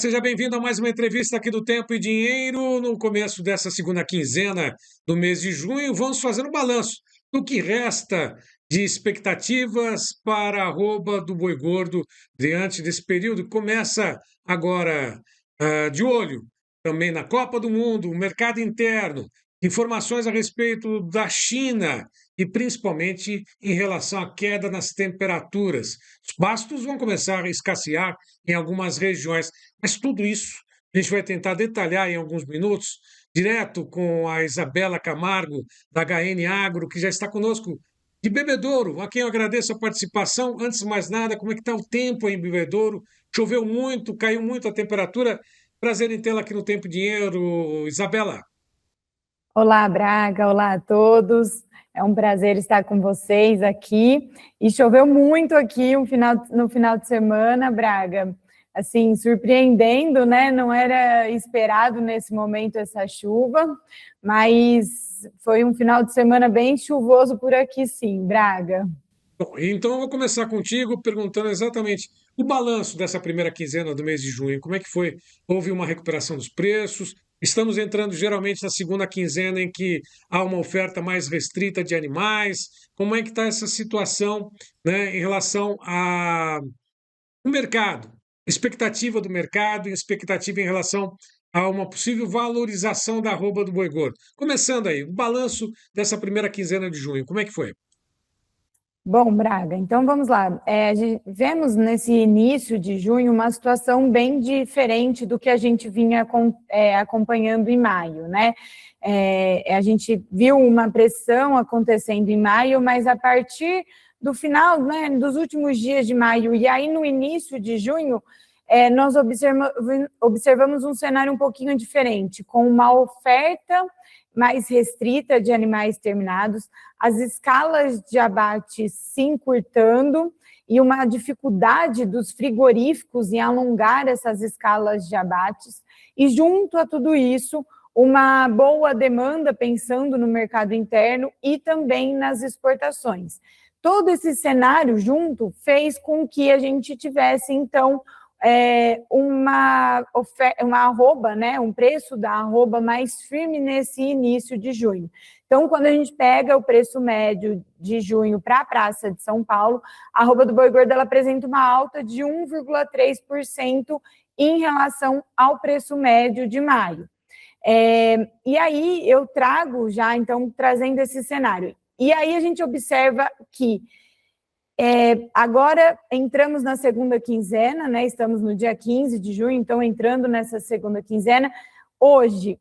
seja bem-vindo a mais uma entrevista aqui do Tempo e Dinheiro. No começo dessa segunda quinzena do mês de junho, vamos fazer um balanço do que resta de expectativas para a arroba do boi gordo diante desse período que começa agora de olho também na Copa do Mundo, o mercado interno, informações a respeito da China e principalmente em relação à queda nas temperaturas. Os pastos vão começar a escassear em algumas regiões, mas tudo isso a gente vai tentar detalhar em alguns minutos, direto com a Isabela Camargo, da HN Agro, que já está conosco de Bebedouro, a quem eu agradeço a participação. Antes de mais nada, como é que está o tempo aí em Bebedouro? Choveu muito, caiu muito a temperatura. Prazer em tê-la aqui no Tempo e Dinheiro, Isabela. Olá, Braga, olá a todos. É um prazer estar com vocês aqui. E choveu muito aqui no final de semana, Braga. Assim, surpreendendo, né? Não era esperado nesse momento essa chuva, mas foi um final de semana bem chuvoso por aqui, sim, Braga. Bom, então eu vou começar contigo perguntando exatamente o balanço dessa primeira quinzena do mês de junho. Como é que foi? Houve uma recuperação dos preços? Estamos entrando geralmente na segunda quinzena em que há uma oferta mais restrita de animais. Como é que está essa situação, né, em relação ao mercado? Expectativa do mercado e expectativa em relação a uma possível valorização da arroba do boi gordo. Começando aí, o balanço dessa primeira quinzena de junho, como é que foi? Bom, Braga, então vamos lá. Vemos nesse início de junho uma situação bem diferente do que a gente vinha acompanhando em maio, né? A gente viu uma pressão acontecendo em maio, mas a partir do final, né, dos últimos dias de maio e aí no início de junho, nós observamos um cenário um pouquinho diferente, com uma oferta mais restrita de animais terminados, as escalas de abate se encurtando e uma dificuldade dos frigoríficos em alongar essas escalas de abates, e junto a tudo isso, uma boa demanda pensando no mercado interno e também nas exportações. Todo esse cenário junto fez com que a gente tivesse, então, uma arroba, né, um preço da arroba mais firme nesse início de junho. Então, quando a gente pega o preço médio de junho para a Praça de São Paulo, a arroba do boi gordo ela apresenta uma alta de 1,3% em relação ao preço médio de maio. E aí eu trago já, então, trazendo esse cenário. E aí a gente observa que agora entramos na segunda quinzena, né? Estamos no dia 15 de junho, então entrando nessa segunda quinzena. Hoje,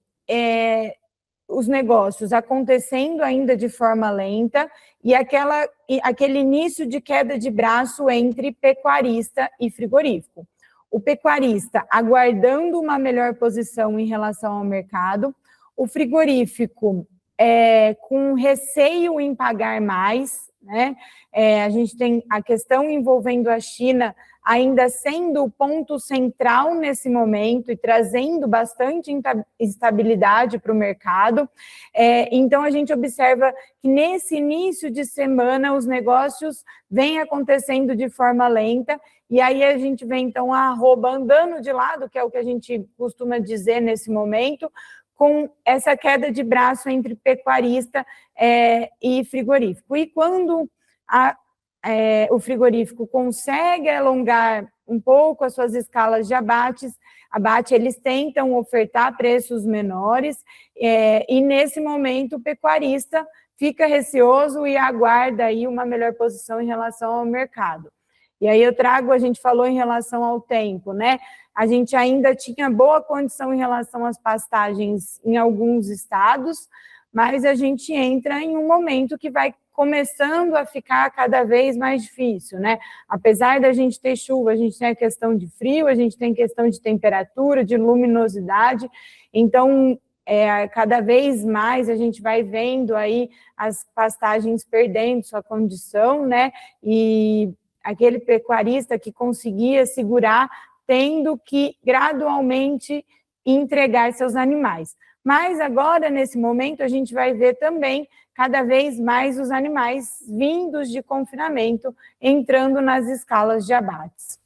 os negócios acontecendo ainda de forma lenta e aquele início de queda de braço entre pecuarista e frigorífico. O pecuarista aguardando uma melhor posição em relação ao mercado, o frigorífico com receio em pagar mais, né? A gente tem a questão envolvendo a China ainda sendo o ponto central nesse momento e trazendo bastante instabilidade para o mercado. Então, a gente observa que nesse início de semana os negócios vêm acontecendo de forma lenta e aí a gente vê, então, a arroba andando de lado, que é o que a gente costuma dizer nesse momento, com essa queda de braço entre pecuarista e frigorífico. E quando o frigorífico consegue alongar um pouco as suas escalas de abate, eles tentam ofertar preços menores, e nesse momento o pecuarista fica receoso e aguarda aí uma melhor posição em relação ao mercado. E aí a gente falou em relação ao tempo, né? A gente ainda tinha boa condição em relação às pastagens em alguns estados, mas a gente entra em um momento que vai começando a ficar cada vez mais difícil, né? Apesar da gente ter chuva, a gente tem a questão de frio, a gente tem questão de temperatura, de luminosidade, então cada vez mais a gente vai vendo aí as pastagens perdendo sua condição, né? E aquele pecuarista que conseguia segurar, tendo que gradualmente entregar seus animais. Mas agora, nesse momento, a gente vai ver também cada vez mais os animais vindos de confinamento entrando nas escalas de abates.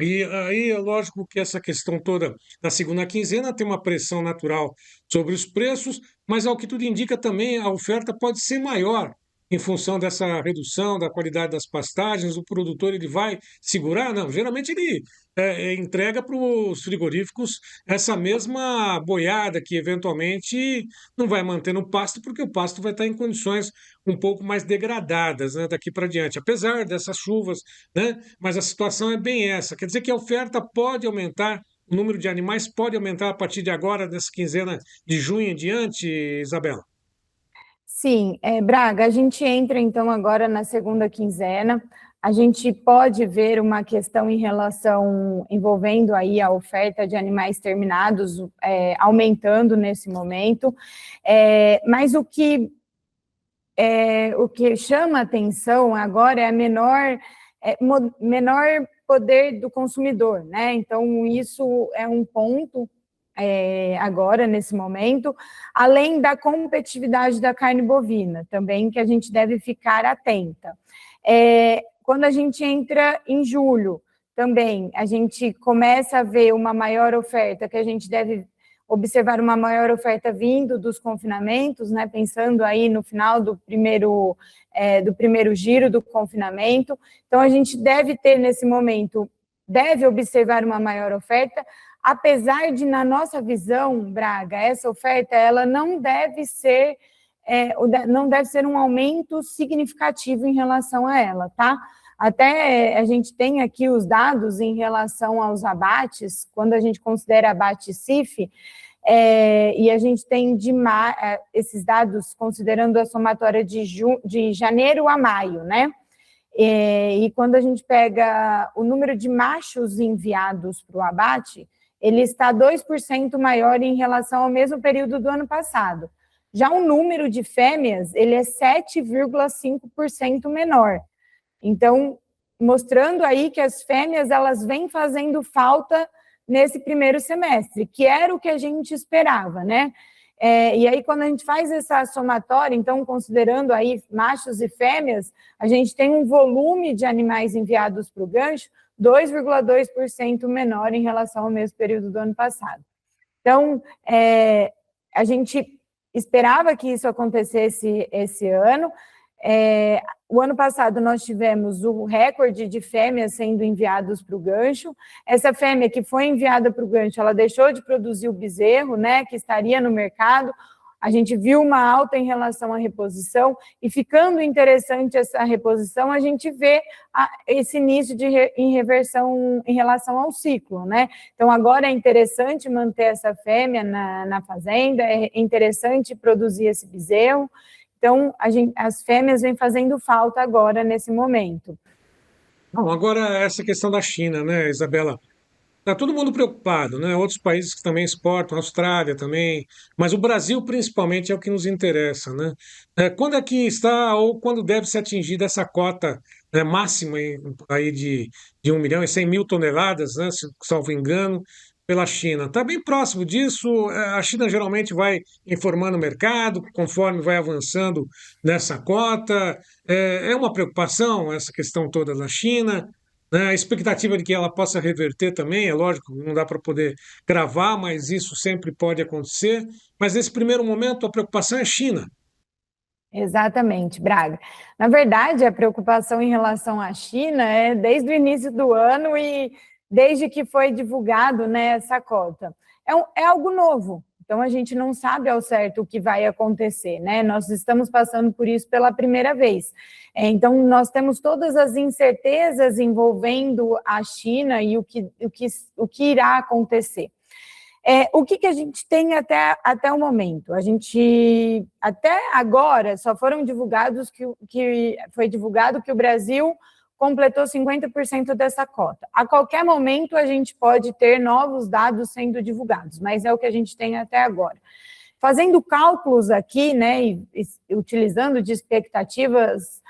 E aí é lógico que essa questão toda da segunda quinzena tem uma pressão natural sobre os preços, mas ao que tudo indica também a oferta pode ser maior em função dessa redução da qualidade das pastagens. O produtor ele vai segurar? Não, geralmente ele entrega para os frigoríficos essa mesma boiada que eventualmente não vai manter no pasto, porque o pasto vai estar em condições um pouco mais degradadas, né, daqui para diante, apesar dessas chuvas, né? Mas a situação é bem essa. Quer dizer que a oferta pode aumentar, o número de animais pode aumentar a partir de agora, dessa quinzena de junho em diante, Isabela? Sim, Braga, a gente entra então agora na segunda quinzena. A gente pode ver uma questão em relação envolvendo aí a oferta de animais terminados aumentando nesse momento. Mas o que chama atenção agora é a menor poder do consumidor, né? Então, isso é um ponto agora, nesse momento, além da competitividade da carne bovina, também que a gente deve ficar atenta. Quando a gente entra em julho, também a gente começa a ver uma maior oferta, que a gente deve observar uma maior oferta vindo dos confinamentos, né, pensando aí no final do primeiro giro do confinamento. Então, a gente deve ter, nesse momento, deve observar uma maior oferta, apesar de, na nossa visão, Braga, essa oferta ela não deve ser um aumento significativo em relação a ela, tá? Até a gente tem aqui os dados em relação aos abates, quando a gente considera abate CIF, e a gente tem esses dados considerando a somatória de janeiro a maio, né? E quando a gente pega o número de machos enviados para o abate, ele está 2% maior em relação ao mesmo período do ano passado. Já o número de fêmeas, ele é 7,5% menor. Então, mostrando aí que as fêmeas, elas vêm fazendo falta nesse primeiro semestre, que era o que a gente esperava, né? E aí, quando a gente faz essa somatória, então, considerando aí machos e fêmeas, a gente tem um volume de animais enviados para o gancho 2,2% menor em relação ao mesmo período do ano passado. Então, a gente esperava que isso acontecesse esse ano. O ano passado nós tivemos o recorde de fêmeas sendo enviados para o gancho. Essa fêmea que foi enviada para o gancho, ela deixou de produzir o bezerro, né, que estaria no mercado. A gente viu uma alta em relação à reposição, e ficando interessante essa reposição, a gente vê esse início em reversão em relação ao ciclo, né? Então, agora é interessante manter essa fêmea na fazenda, é interessante produzir esse bezerro. Então, as fêmeas vêm fazendo falta agora, nesse momento. Bom, agora essa questão da China, né, Isabela? Está todo mundo preocupado, né? Outros países que também exportam, a Austrália também, mas o Brasil principalmente é o que nos interessa, né? Quando é que está ou quando deve ser atingida essa cota, né, máxima aí de 1.100.000 toneladas, né, se salvo engano, pela China? Está bem próximo disso. A China geralmente vai informando o mercado conforme vai avançando nessa cota. É uma preocupação essa questão toda da China, né? A expectativa de que ela possa reverter também, é lógico, não dá para poder cravar, mas isso sempre pode acontecer. Mas nesse primeiro momento, a preocupação é a China. Exatamente, Braga. Na verdade, a preocupação em relação à China é desde o início do ano e desde que foi divulgado, né, essa cota. É algo novo, então a gente não sabe ao certo o que vai acontecer, né? Nós estamos passando por isso pela primeira vez. Então, nós temos todas as incertezas envolvendo a China e o que irá acontecer. O que a gente tem até o momento? A gente, até agora, só foram divulgados que foi divulgado que o Brasil completou 50% dessa cota. A qualquer momento, a gente pode ter novos dados sendo divulgados, mas é o que a gente tem até agora. Fazendo cálculos aqui, né, e utilizando de expectativas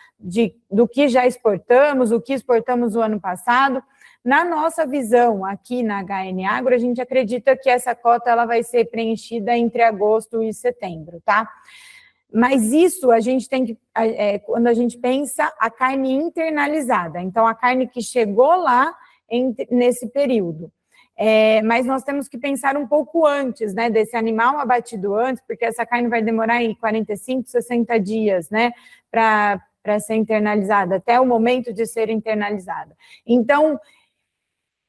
do que já exportamos, o que exportamos o ano passado, na nossa visão, aqui na HN Agro, a gente acredita que essa cota ela vai ser preenchida entre agosto e setembro, tá? Mas isso a gente tem que, quando a gente pensa a carne internalizada, então a carne que chegou lá nesse período. Mas nós temos que pensar um pouco antes, né, desse animal abatido antes, porque essa carne vai demorar em 45, 60 dias, né, para ser internalizada, até o momento de ser internalizada. Então,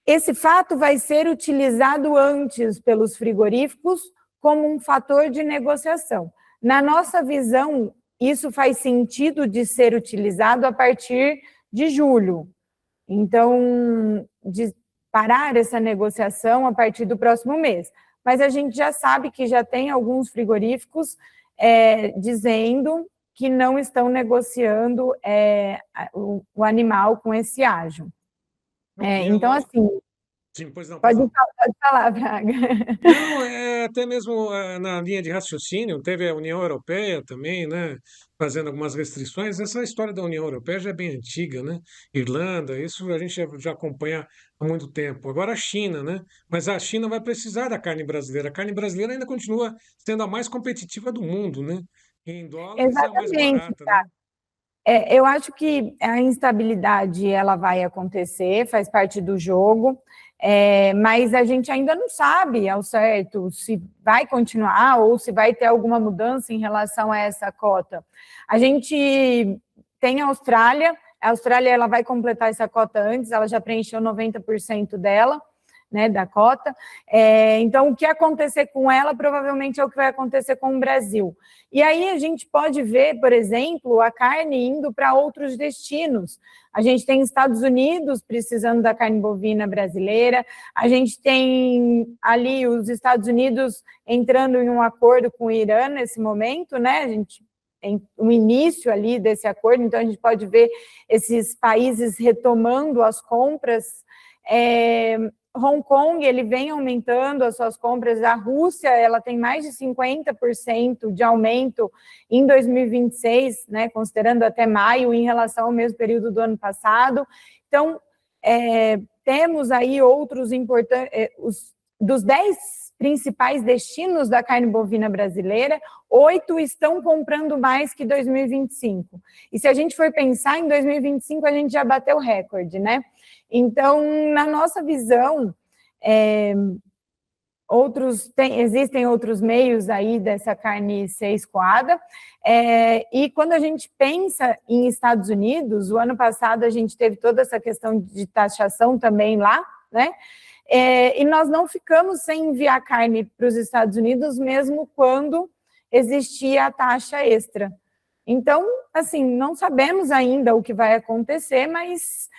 esse fato vai ser utilizado antes pelos frigoríficos como um fator de negociação. Na nossa visão, isso faz sentido de ser utilizado a partir de julho. Então, de parar essa negociação a partir do próximo mês. Mas a gente já sabe que já tem alguns frigoríficos dizendo que não estão negociando o animal com esse ágio. Então, assim, sim, pois não, pode falar, Braga. Não, até mesmo na linha de raciocínio, teve a União Europeia também, né, fazendo algumas restrições. Essa história da União Europeia já é bem antiga, né? Irlanda, isso a gente já acompanha há muito tempo. Agora a China, né? Mas a China vai precisar da carne brasileira. A carne brasileira ainda continua sendo a mais competitiva do mundo, né? Em dólares é a mais Exatamente, barata, tá. né? Eu acho que a instabilidade ela vai acontecer, faz parte do jogo, mas a gente ainda não sabe ao certo se vai continuar ou se vai ter alguma mudança em relação a essa cota. A gente tem a Austrália ela vai completar essa cota antes, ela já preencheu 90% dela, né, da cota. Então, o que acontecer com ela provavelmente é o que vai acontecer com o Brasil. E aí a gente pode ver, por exemplo, a carne indo para outros destinos. A gente tem Estados Unidos precisando da carne bovina brasileira, a gente tem ali os Estados Unidos entrando em um acordo com o Irã nesse momento, né? A gente tem o início ali desse acordo, então a gente pode ver esses países retomando as compras. Hong Kong, ele vem aumentando as suas compras, a Rússia, ela tem mais de 50% de aumento em 2026, né, considerando até maio, em relação ao mesmo período do ano passado. Então, temos aí outros importantes, dos 10 principais destinos da carne bovina brasileira, 8 estão comprando mais que 2025. E se a gente for pensar, em 2025 a gente já bateu o recorde, né? Então, na nossa visão, existem outros meios aí dessa carne ser escoada, e quando a gente pensa em Estados Unidos, o ano passado a gente teve toda essa questão de taxação também lá, né? E nós não ficamos sem enviar carne para os Estados Unidos, mesmo quando existia a taxa extra. Então, assim, não sabemos ainda o que vai acontecer, mas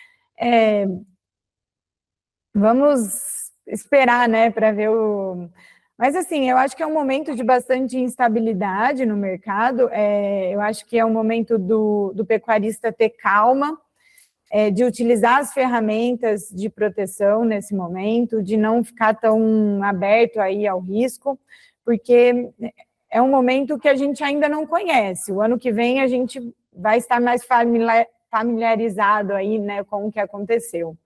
vamos esperar, né, para ver o... Mas, assim, eu acho que é um momento de bastante instabilidade no mercado, eu acho que é um momento do pecuarista ter calma, de utilizar as ferramentas de proteção nesse momento, de não ficar tão aberto aí ao risco, porque é um momento que a gente ainda não conhece. O ano que vem a gente vai estar mais familiarizado aí, né, com o que aconteceu.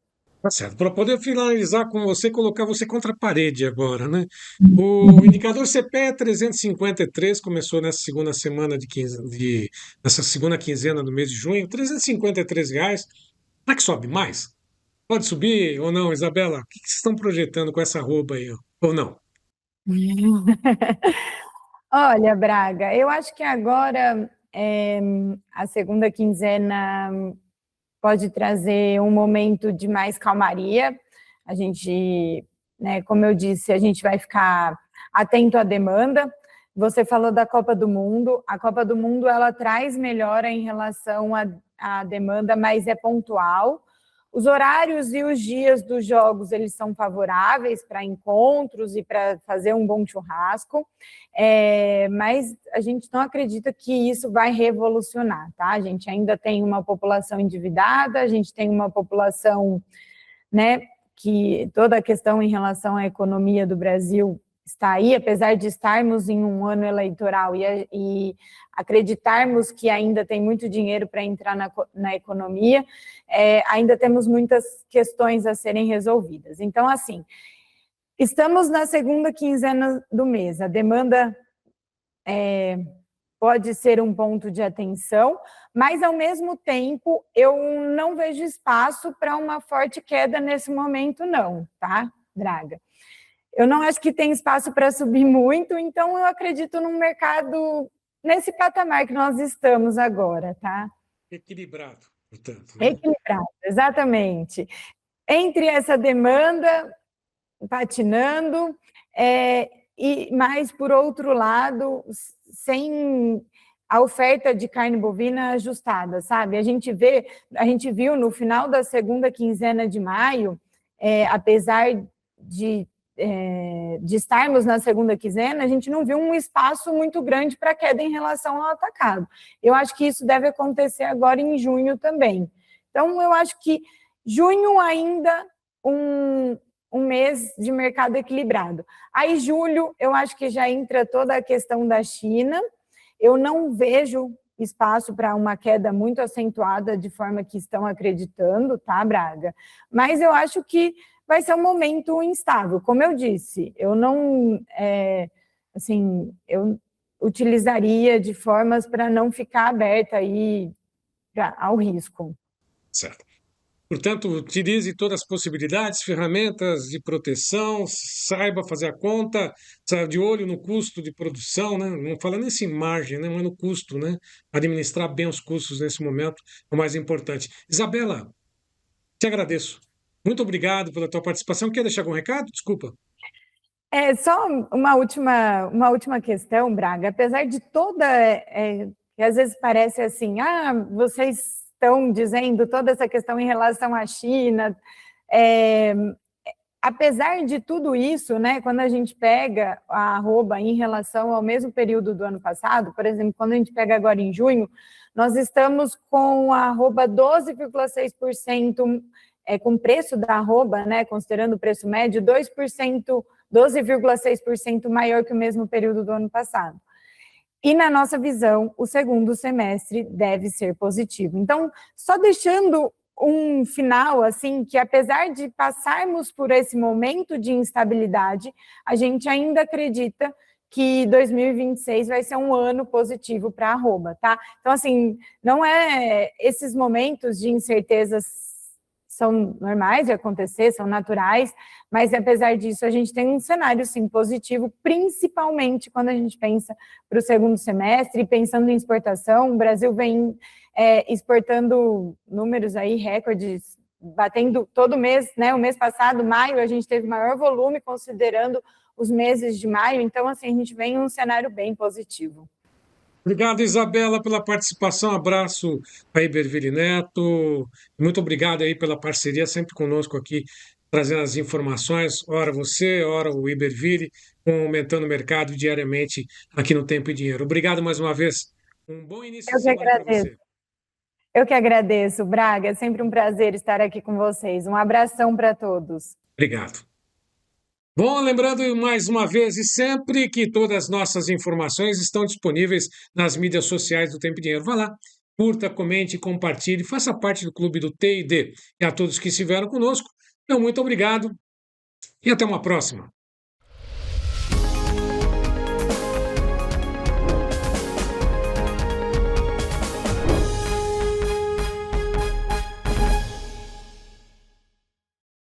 Tá certo. Para poder finalizar com você, colocar você contra a parede agora, né? O indicador CPE 353 começou nessa segunda semana nessa segunda quinzena do mês de junho, R$ 353. Será que sobe mais? Pode subir ou não, Isabela? O que vocês estão projetando com essa roupa aí? Ou não? Olha, Braga, eu acho que agora a segunda quinzena pode trazer um momento de mais calmaria. A gente, né, como eu disse, a gente vai ficar atento à demanda. Você falou da Copa do Mundo. A Copa do Mundo, ela traz melhora em relação à demanda, mas é pontual. Os horários e os dias dos jogos, eles são favoráveis para encontros e para fazer um bom churrasco, mas a gente não acredita que isso vai revolucionar, tá? A gente ainda tem uma população endividada, a gente tem uma população, né, que toda a questão em relação à economia do Brasil está aí, apesar de estarmos em um ano eleitoral e acreditarmos que ainda tem muito dinheiro para entrar na economia, ainda temos muitas questões a serem resolvidas. Então, assim, estamos na segunda quinzena do mês, a demanda pode ser um ponto de atenção, mas, ao mesmo tempo, eu não vejo espaço para uma forte queda nesse momento, não, tá, Braga? Eu não acho que tem espaço para subir muito, então eu acredito num mercado nesse patamar que nós estamos agora, tá? Equilibrado, portanto, né? Equilibrado, exatamente. Entre essa demanda patinando, mas, por outro lado, sem a oferta de carne bovina ajustada, sabe? A gente viu no final da segunda quinzena de maio, apesar de estarmos na segunda quinzena, a gente não viu um espaço muito grande para queda em relação ao atacado. Eu acho que isso deve acontecer agora em junho também. Então, eu acho que junho ainda um mês de mercado equilibrado. Aí, julho, eu acho que já entra toda a questão da China. Eu não vejo espaço para uma queda muito acentuada de forma que estão acreditando, tá, Braga? Mas eu acho que vai ser um momento instável. Como eu disse, eu não, eu utilizaria de formas para não ficar aberta aí ao risco. Certo. Portanto, utilize todas as possibilidades, ferramentas de proteção, saiba fazer a conta, saiba de olho no custo de produção, né? Não falando nesse margem, né? Mas no custo, né? Administrar bem os custos nesse momento é o mais importante. Isabela, te agradeço. Muito obrigado pela tua participação. Quer deixar algum recado? Desculpa. Só uma última questão, Braga. Apesar de toda, que às vezes parece assim, vocês estão dizendo toda essa questão em relação à China, apesar de tudo isso, né, quando a gente pega a arroba em relação ao mesmo período do ano passado, por exemplo, quando a gente pega agora em junho, nós estamos com a arroba 12,6%, com o preço da arroba, né, considerando o preço médio, 12,6% maior que o mesmo período do ano passado. E, na nossa visão, o segundo semestre deve ser positivo. Então, só deixando um final, assim, que apesar de passarmos por esse momento de instabilidade, a gente ainda acredita que 2026 vai ser um ano positivo para a arroba, tá? Então, assim, não esses momentos de incertezas são normais de acontecer, são naturais, mas, apesar disso, a gente tem um cenário, sim, positivo, principalmente quando a gente pensa para o segundo semestre, pensando em exportação. O Brasil vem exportando números aí, recordes, batendo todo mês, né? O mês passado, maio, a gente teve maior volume, considerando os meses de maio, então, assim, a gente vem em um cenário bem positivo. Obrigado, Isabela, pela participação. Abraço a Iberville Neto. Muito obrigado aí pela parceria, sempre conosco aqui, trazendo as informações. Ora você, ora o Iberville, aumentando o mercado diariamente aqui no Tempo e Dinheiro. Obrigado mais uma vez. Um bom início de semana para você. Eu que agradeço, Braga. É sempre um prazer estar aqui com vocês. Um abração para todos. Obrigado. Bom, lembrando mais uma vez e sempre que todas as nossas informações estão disponíveis nas mídias sociais do Tempo e Dinheiro. Vá lá, curta, comente, compartilhe, faça parte do clube do T&D. E a todos que estiveram conosco, muito obrigado e até uma próxima.